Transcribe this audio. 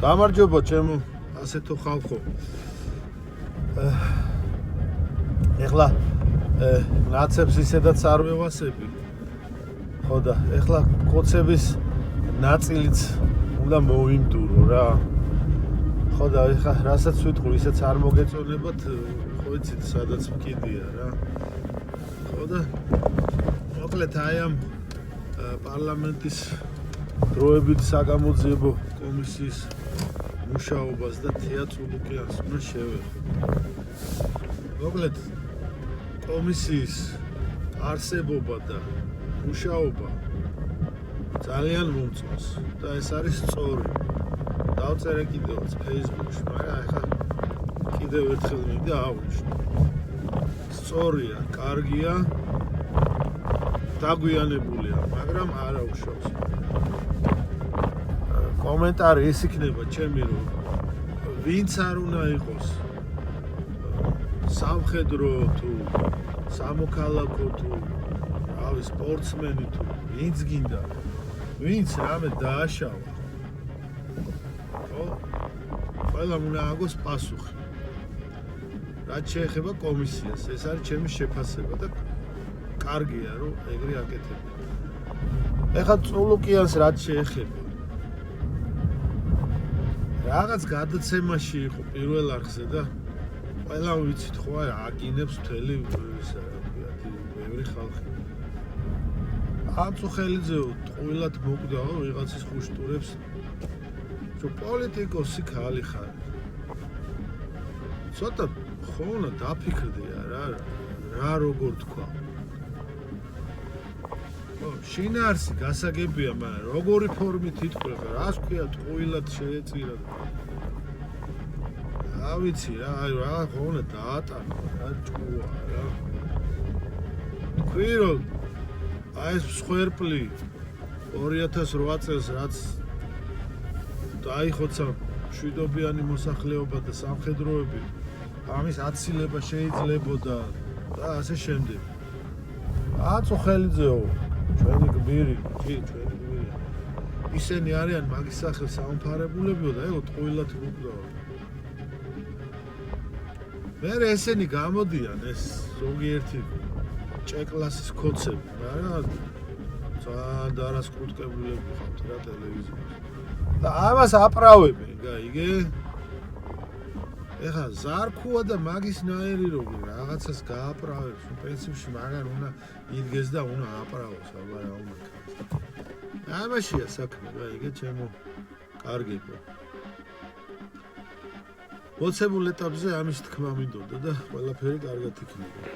გამარჯობა ჩემო ასეთო ხალხო. ეხლა ნაცებს ისედაც არ ვევასები. ხო და ეხლა კოცების ნაწილიც უნდა მოვიმტურო რა. ხო და ეხლა რასაც ვიტყვი ისეც არ მოგეწონებათ, ხო იცით სადაც მკიდია რა. ხო და მოკლედ აი ამ პარლამენტის დროებით საგამოძიებო კომისიის მუშაობას და თეატროლოგიას უნდა შევეხო. მოკლედ კომისიის არსებობა და მუშაობა ძალიან მომწონს და ეს არის სწორი. დავწერე კიდევაც Facebook-ში, მაგრამ ახლა კიდევ ერთხელ მინდა აღვნიშნო. სწორია, კარგია, დაგვიანებულია, მაგრამ არა უშავს. კომენტარი ის იქნება ჩემი, რომ ვინც არ უნდა იყოს სამხედრო თუ სამოქალაქო თუ რავი სპორტსმენი თუ ვინც გინდა, ვინც რამე დააშავა. ხო? ყველა უნდა აგოს პასუხი. რაც შეეხება კომისიას, ეს არის ჩემი შეფასება და კარგია რომ ეგრე აკეთებენ. ეხლა წულუკიანს რაც შეეხება რაღაც გადაცემაში იყო პირველ არხზე და ყველა ვიცით ხო არა აკინებს მთელი ბევრი ხალხი. აწუხელიძეო ტყუილად მოგდაო ვიღაცის ხუშტურებს. რომ პოლიტიკოსი ხალი ხარ. ცოტა ხოლმე დაფიქრდი რა როგორ თქვა. შინაარსი გასაგებია, მაგრამ როგორი ფორმით ითქვა, რას ქვია ტყუილად შეეწირა. რა ვიცი რა, აი რა ხოლმე დაატანა, რა ჭკუა რა. თქვი რომ აი ეს მსხვერპლი 2008 წელს რაც დაიხოცა მშვიდობიანი მოსახლეობა და სამხედროები, ამის აცილება შეიძლებოდა და ასე შემდეგ. აწუხელიძეო ჩვენი გმირი, ჩვენი გმირი. ისინი არიან მაგის სახელს საომფარებულებიო და ეგ ტყუილად მოგდაო. მე ესენი გამოდიან ეს ზოგიერთი ჭეკლასის ქოცები, მაგრამ ძალიან დარასკუტკებულები ხართ რა ტელევიზორში. და ამას აправებენ, გაიგე? ეხლა ზარქუა და მაგისნაირი როგორ რაღაცას გააправებს, პრინციპში მაგარ უნდა იდგეს და უნდა აправოს, აბა რა უნდა. ამაშია საქმე, გაიგე ჩემო კარგებო. მოცემულ ეტაპზე ამის თქმა მინდოდა და ყველაფერი კარგად იქნება.